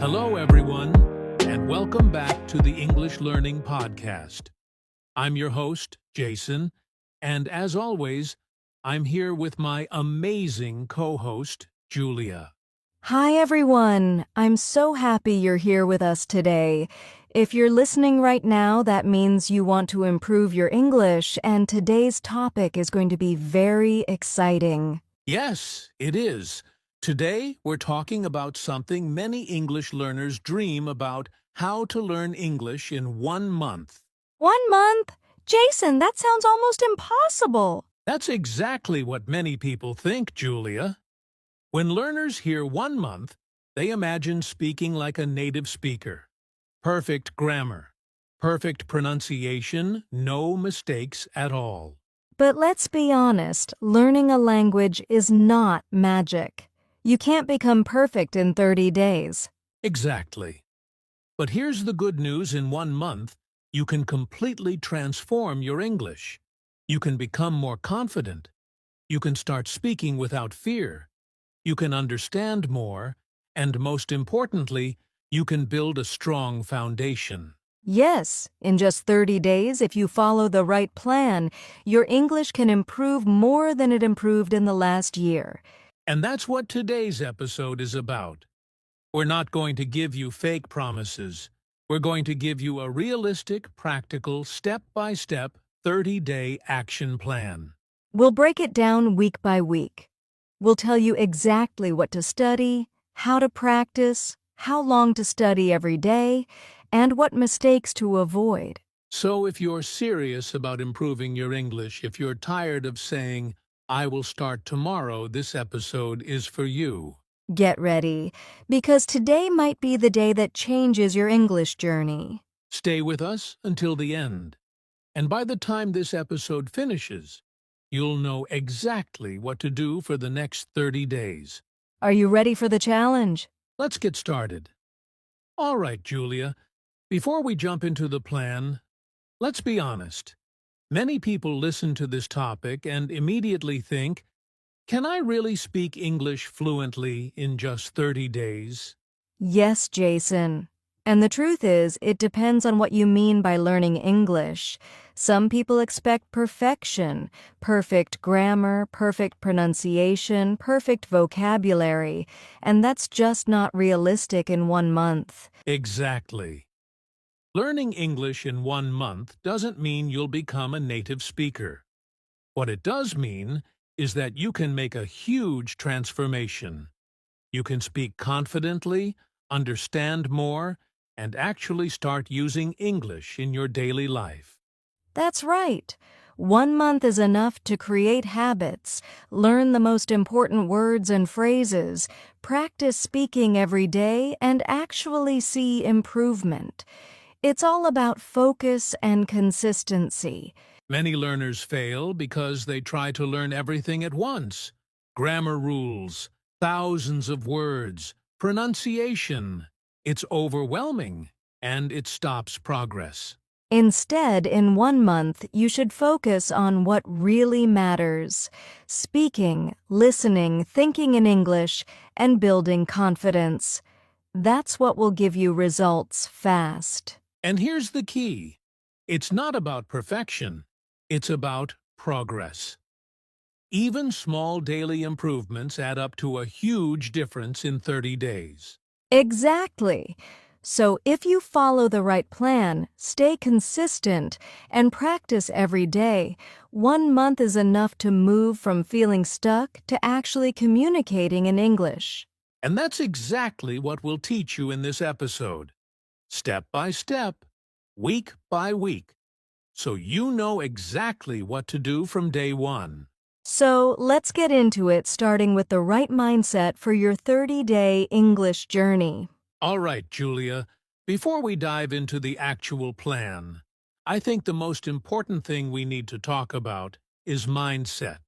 Hello, everyone, and welcome back to the English Learning Podcast. I'm your host, Jason, and as always, I'm here with my amazing co-host, Julia. Hi, everyone. I'm so happy you're here with us today. If you're listening right now, that means you want to improve your English, and today's topic is going to be very exciting. Yes, it is. Today, we're talking about something many English learners dream about: how to learn English in 1 month. 1 month? Jason, that sounds almost impossible. That's exactly what many people think, Julia. When learners hear 1 month, they imagine speaking like a native speaker. Perfect grammar, perfect pronunciation, no mistakes at all. But let's be honest, learning a language is not magic. You can't become perfect in 30 days. Exactly. But here's the good news: in 1 month, you can completely transform your English. You can become more confident. You can start speaking without fear. You can understand more, and most importantly, you can build a strong foundation. Yes, in just 30 days, if you follow the right plan, your English can improve more than it improved in the last year. And that's what today's episode is about. We're not going to give you fake promises. We're going to give you a realistic, practical, step-by-step, 30-day action plan. We'll break it down week by week. We'll tell you exactly what to study, how to practice, how long to study every day, and what mistakes to avoid. So if you're serious about improving your English, if you're tired of saying, "I will start tomorrow," this episode is for you. Get ready, because today might be the day that changes your English journey. Stay with us until the end. And by the time this episode finishes, you'll know exactly what to do for the next 30 days. Are you ready for the challenge? Let's get started. All right, Julia, before we jump into the plan, let's be honest. Many people listen to this topic and immediately think, can I really speak English fluently in just 30 days? Yes, Jason. And the truth is, it depends on what you mean by learning English. Some people expect perfection, perfect grammar, perfect pronunciation, perfect vocabulary, and that's just not realistic in 1 month. Exactly. Learning English in 1 month doesn't mean you'll become a native speaker. What it does mean is that you can make a huge transformation. You can speak confidently, understand more, and actually start using English in your daily life. That's right. 1 month is enough to create habits, learn the most important words and phrases, practice speaking every day, and actually see improvement. It's all about focus and consistency. Many learners fail because they try to learn everything at once. Grammar rules, thousands of words, pronunciation. It's overwhelming, and it stops progress. Instead, in 1 month, you should focus on what really matters: speaking, listening, thinking in English, and building confidence. That's what will give you results fast. And here's the key. It's not about perfection. It's about progress. Even small daily improvements add up to a huge difference in 30 days. Exactly. So if you follow the right plan, stay consistent, and practice every day, 1 month is enough to move from feeling stuck to actually communicating in English. And that's exactly what we'll teach you in this episode. Step by step, week by week, so you know exactly what to do from day 1. So let's get into it, starting with the right mindset for your 30-day English journey. All right, Julia, before we dive into the actual plan, I think the most important thing we need to talk about is mindset.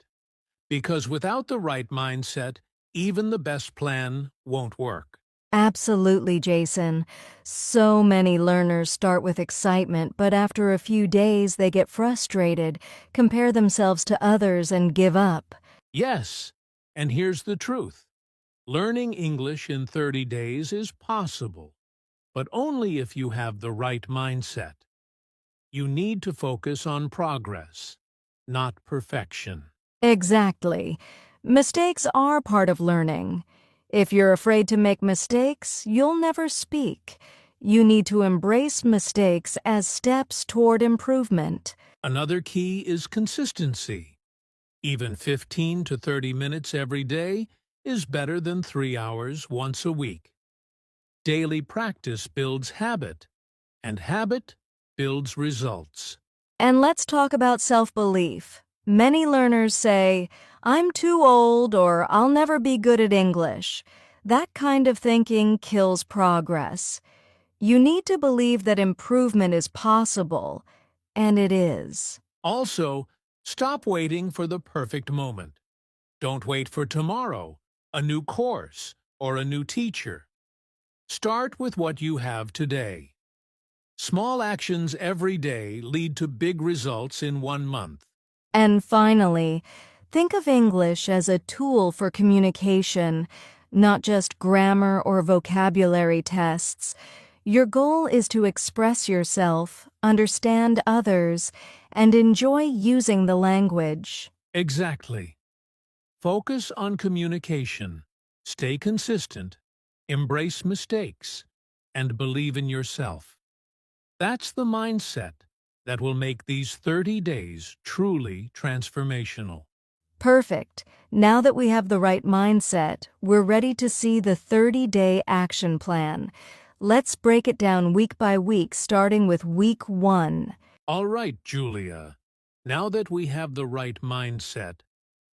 Because without the right mindset, even the best plan won't work. Absolutely, Jason. So many learners start with excitement, but after a few days they get frustrated, compare themselves to others, and give up. Yes, and here's the truth. Learning English in 30 days is possible, but only if you have the right mindset. You need to focus on progress, not perfection. Exactly. Mistakes are part of learning. If you're afraid to make mistakes, you'll never speak. You need to embrace mistakes as steps toward improvement. Another key is consistency. Even 15 to 30 minutes every day is better than 3 hours once a week. Daily practice builds habit, and habit builds results. And let's talk about self-belief. Many learners say, "I'm too old," or "I'll never be good at English." That kind of thinking kills progress. You need to believe that improvement is possible, and it is. Also, stop waiting for the perfect moment. Don't wait for tomorrow, a new course, or a new teacher. Start with what you have today. Small actions every day lead to big results in 1 month. And finally, think of English as a tool for communication, not just grammar or vocabulary tests. Your goal is to express yourself, understand others, and enjoy using the language. Exactly. Focus on communication, stay consistent, embrace mistakes, and believe in yourself. That's the mindset that will make these 30 days truly transformational. Perfect. Now that we have the right mindset, we're ready to see the 30-day action plan. Let's break it down week by week, starting with week 1. All right, Julia. Now that we have the right mindset,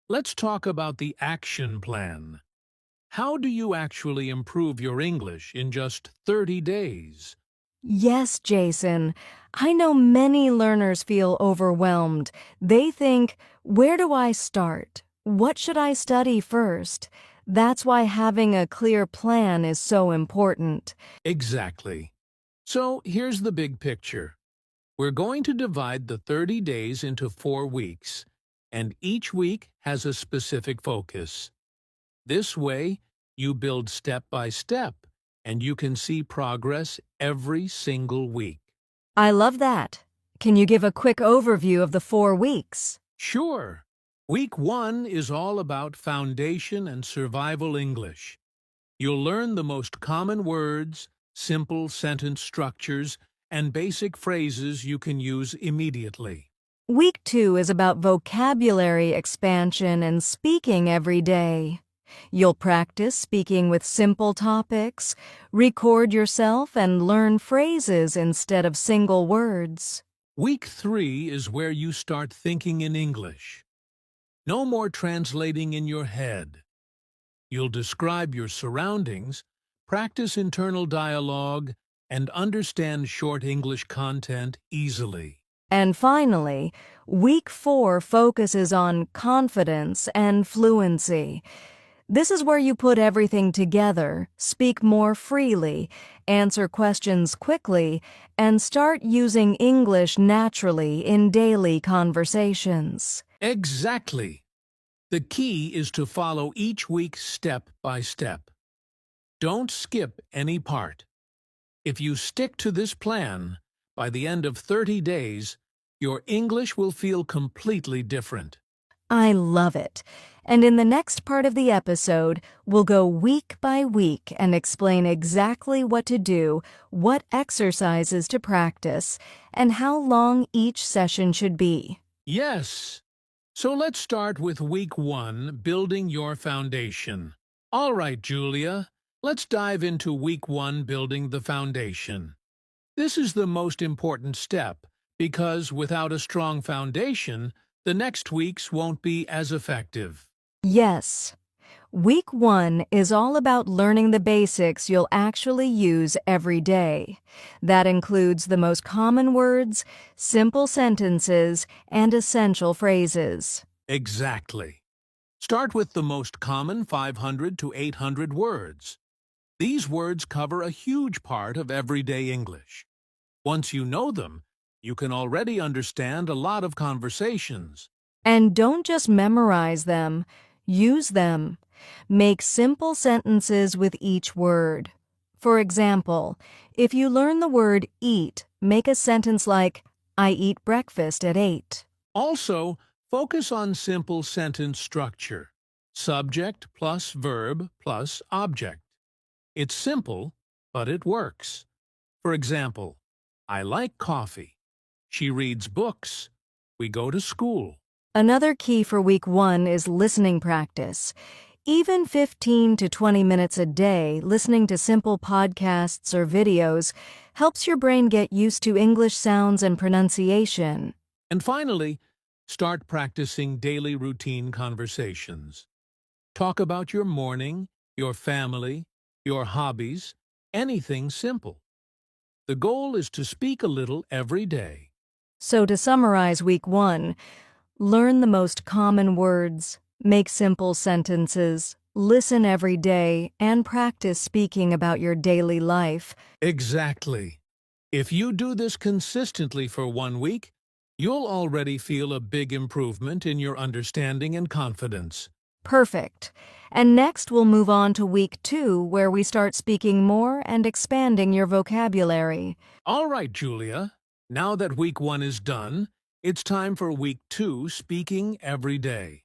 let's talk about the action plan. How do you actually improve your English in just 30 days? Yes, Jason. I know many learners feel overwhelmed. They think, where do I start? What should I study first? That's why having a clear plan is so important. Exactly. So here's the big picture. We're going to divide the 30 days into 4 weeks, and each week has a specific focus. This way, you build step by step, and you can see progress every single week. I love that. Can you give a quick overview of the 4 weeks? Sure. Week 1 is all about foundation and survival English. You'll learn the most common words, simple sentence structures, and basic phrases you can use immediately. Week 2 is about vocabulary expansion and speaking every day. You'll practice speaking with simple topics, record yourself, and learn phrases instead of single words. Week 3 is where you start thinking in English. No more translating in your head. You'll describe your surroundings, practice internal dialogue, and understand short English content easily. And finally, week 4 focuses on confidence and fluency. This is where you put everything together, speak more freely, answer questions quickly, and start using English naturally in daily conversations. Exactly. The key is to follow each week step by step. Don't skip any part. If you stick to this plan, by the end of 30 days, your English will feel completely different. I love it. And in the next part of the episode, we'll go week by week and explain exactly what to do, what exercises to practice, and how long each session should be. Yes. So let's start with week 1, building your foundation. All right, Julia, let's dive into week 1, building the foundation. This is the most important step because without a strong foundation, the next weeks won't be as effective. Yes. Week 1 is all about learning the basics you'll actually use every day. That includes the most common words, simple sentences, and essential phrases. Exactly. Start with the most common 500 to 800 words. These words cover a huge part of everyday English. Once you know them, you can already understand a lot of conversations. And don't just memorize them. Use them. Make simple sentences with each word. For example, if you learn the word eat, make a sentence like, I eat breakfast at 8. Also, focus on simple sentence structure. Subject plus verb plus object. It's simple, but it works. For example, I like coffee. She reads books. We go to school. Another key for week 1 is listening practice. Even 15 to 20 minutes a day listening to simple podcasts or videos helps your brain get used to English sounds and pronunciation. And finally, start practicing daily routine conversations. Talk about your morning, your family, your hobbies, anything simple. The goal is to speak a little every day. So to summarize week 1, learn the most common words, make simple sentences, listen every day, and practice speaking about your daily life. Exactly. If you do this consistently for 1 week, you'll already feel a big improvement in your understanding and confidence. Perfect. And next we'll move on to week 2, where we start speaking more and expanding your vocabulary. All right, Julia. Now that week 1 is done, it's time for week 2, speaking every day.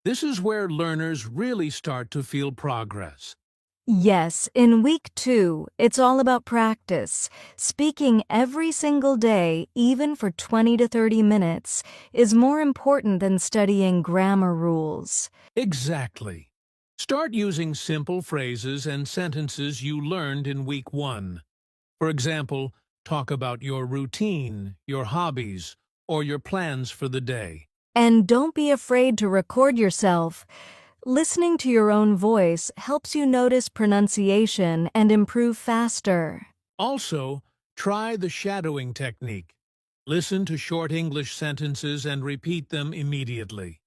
This is where learners really start to feel progress. Yes, in week 2, it's all about practice. Speaking every single day, even for 20 to 30 minutes, is more important than studying grammar rules. Exactly. Start using simple phrases and sentences you learned in week 1. For example, talk about your routine, your hobbies, or your plans for the day. And don't be afraid to record yourself. Listening to your own voice helps you notice pronunciation and improve faster. Also, try the shadowing technique. Listen to short English sentences and repeat them immediately.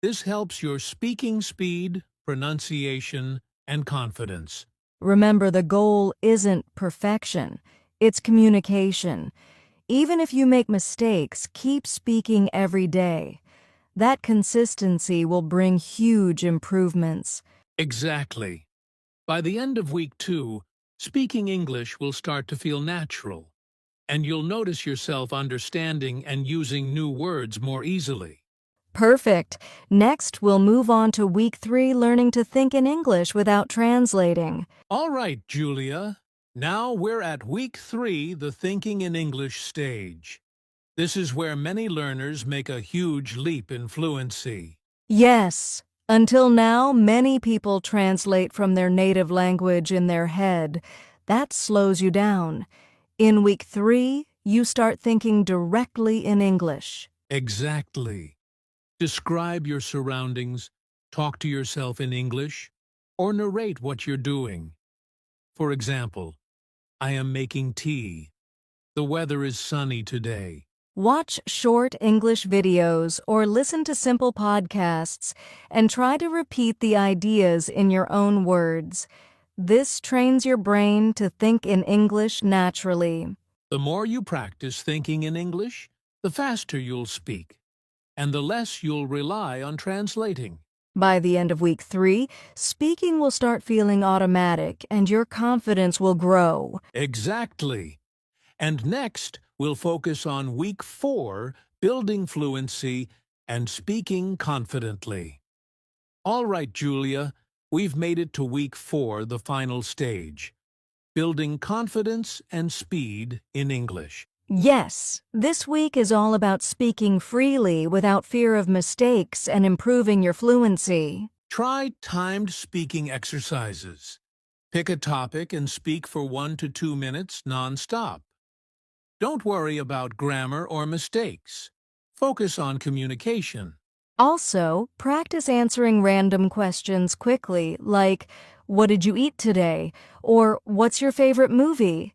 This helps your speaking speed, pronunciation, and confidence. Remember, the goal isn't perfection, it's communication. Even if you make mistakes, keep speaking every day. That consistency will bring huge improvements. Exactly. By the end of week 2, speaking English will start to feel natural, and you'll notice yourself understanding and using new words more easily. Perfect. Next, we'll move on to week 3, learning to think in English without translating. All right, Julia. Now we're at week 3, the thinking in English stage. This is where many learners make a huge leap in fluency. Yes. Until now, many people translate from their native language in their head. That slows you down. In week 3, you start thinking directly in English. Exactly. Describe your surroundings, talk to yourself in English, or narrate what you're doing. For example, I am making tea. The weather is sunny today. Watch short English videos or listen to simple podcasts and try to repeat the ideas in your own words. This trains your brain to think in English naturally. The more you practice thinking in English, the faster you'll speak, and the less you'll rely on translating. By the end of week 3, speaking will start feeling automatic and your confidence will grow. Exactly. And next, we'll focus on week 4, building fluency and speaking confidently. All right, Julia, we've made it to week 4, the final stage. Building confidence and speed in English. Yes, this week is all about speaking freely without fear of mistakes and improving your fluency. Try timed speaking exercises. Pick a topic and speak for 1 to 2 minutes non-stop. Don't worry about grammar or mistakes. Focus on communication. Also, practice answering random questions quickly, like, "What did you eat today?" or "What's your favorite movie?"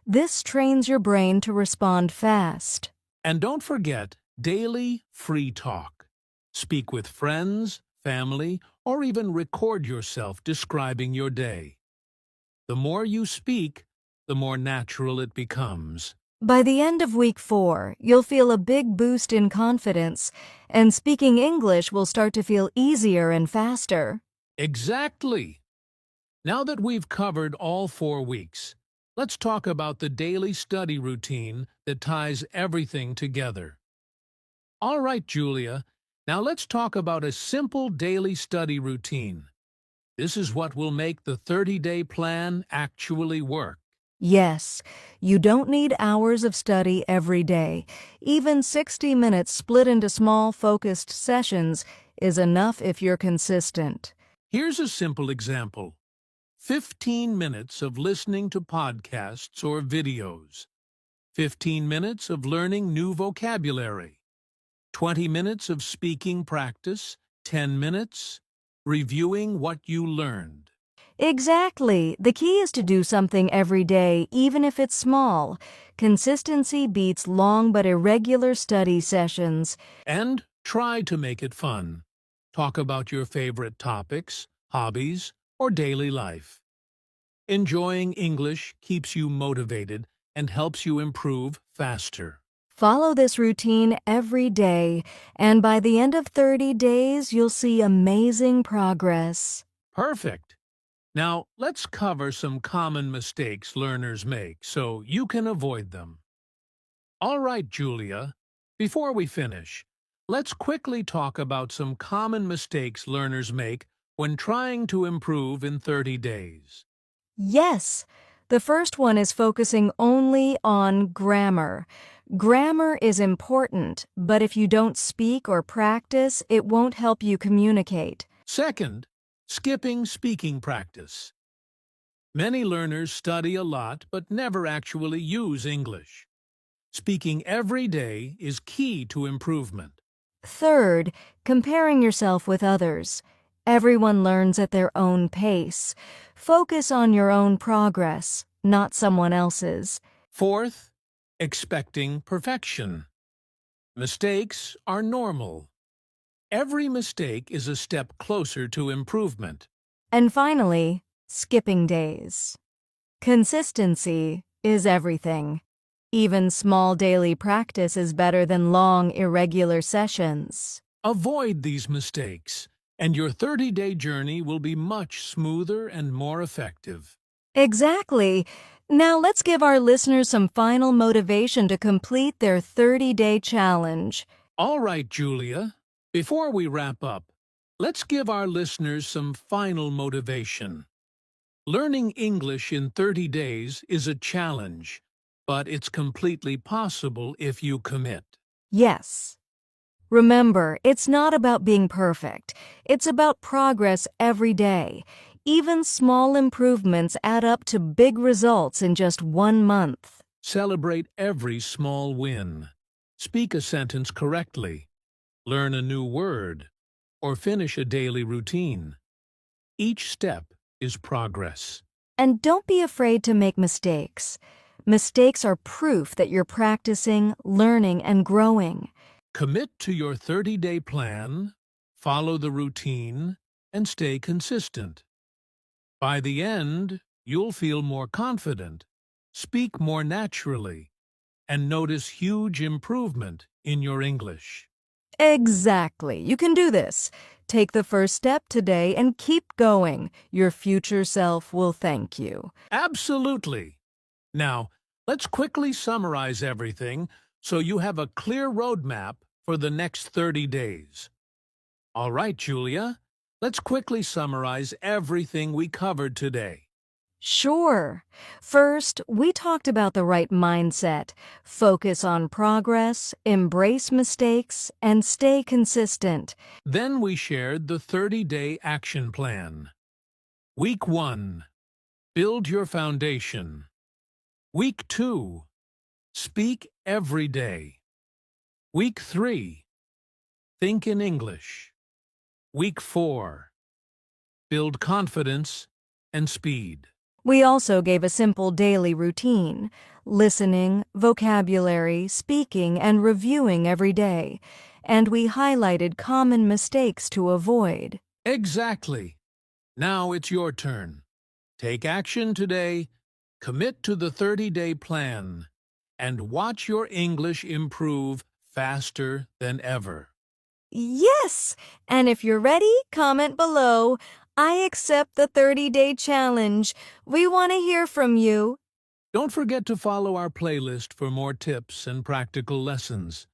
This trains your brain to respond fast. And don't forget daily free talk. Speak with friends, family, or even record yourself describing your day. The more you speak, the more natural it becomes. By the end of week 4, you'll feel a big boost in confidence, and speaking English will start to feel easier and faster. Exactly. Now that we've covered all 4 weeks, let's talk about the daily study routine that ties everything together. All right, Julia, now let's talk about a simple daily study routine. This is what will make the 30-day plan actually work. Yes, you don't need hours of study every day. Even 60 minutes split into small, focused sessions is enough if you're consistent. Here's a simple example. 15 minutes of listening to podcasts or videos. 15 minutes of learning new vocabulary. 20 minutes of speaking practice. 10 minutes reviewing what you learned. Exactly. The key is to do something every day, even if it's small. Consistency beats long but irregular study sessions. And try to make it fun. Talk about your favorite topics, hobbies, or daily life. Enjoying English keeps you motivated and helps you improve faster. Follow this routine every day, and by the end of 30 days, you'll see amazing progress. Perfect. Now, let's cover some common mistakes learners make so you can avoid them. All right, Julia, before we finish, let's quickly talk about some common mistakes learners make when trying to improve in 30 days. Yes, the first one is focusing only on grammar. Grammar is important, but if you don't speak or practice, it won't help you communicate. Second, skipping speaking practice. Many learners study a lot but never actually use English. Speaking every day is key to improvement. Third, comparing yourself with others. Everyone learns at their own pace. Focus on your own progress, not someone else's. Fourth, expecting perfection. Mistakes are normal. Every mistake is a step closer to improvement. And finally, skipping days. Consistency is everything. Even small daily practice is better than long, irregular sessions. Avoid these mistakes, and your 30-day journey will be much smoother and more effective. Exactly. Now let's give our listeners some final motivation to complete their 30-day challenge. All right, Julia, before we wrap up, let's give our listeners some final motivation. Learning English in 30 days is a challenge, but it's completely possible if you commit. Yes. Remember, it's not about being perfect. It's about progress every day. Even small improvements add up to big results in just 1 month. Celebrate every small win. Speak a sentence correctly. Learn a new word, or finish a daily routine. Each step is progress. And don't be afraid to make mistakes. Mistakes are proof that you're practicing, learning, and growing. Commit to your 30-day plan, follow the routine, and stay consistent. By the end, you'll feel more confident, speak more naturally, and notice huge improvement in your English. Exactly. You can do this. Take the first step today and keep going. Your future self will thank you. Absolutely. Now, let's quickly summarize everything so you have a clear roadmap for the next 30 days. All right, Julia, let's quickly summarize everything we covered today. Sure. First, we talked about the right mindset. Focus on progress, embrace mistakes, and stay consistent. Then we shared the 30-day action plan. Week 1. Build your foundation. Week 2. Speak every day. Week 3. Think in English. Week 4. Build confidence and speed. We also gave a simple daily routine: listening, vocabulary, speaking, and reviewing every day. And we highlighted common mistakes to avoid. Exactly. Now it's your turn. Take action today. Commit to the 30-day plan. and watch your English improve faster than ever. Yes! And if you're ready, comment below. I accept the 30-day challenge. We want to hear from you. Don't forget to follow our playlist for more tips and practical lessons.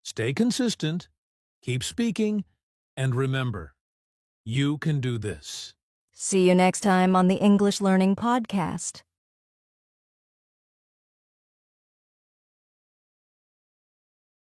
Stay consistent, keep speaking, and remember, you can do this. See you next time on the English Learning Podcast.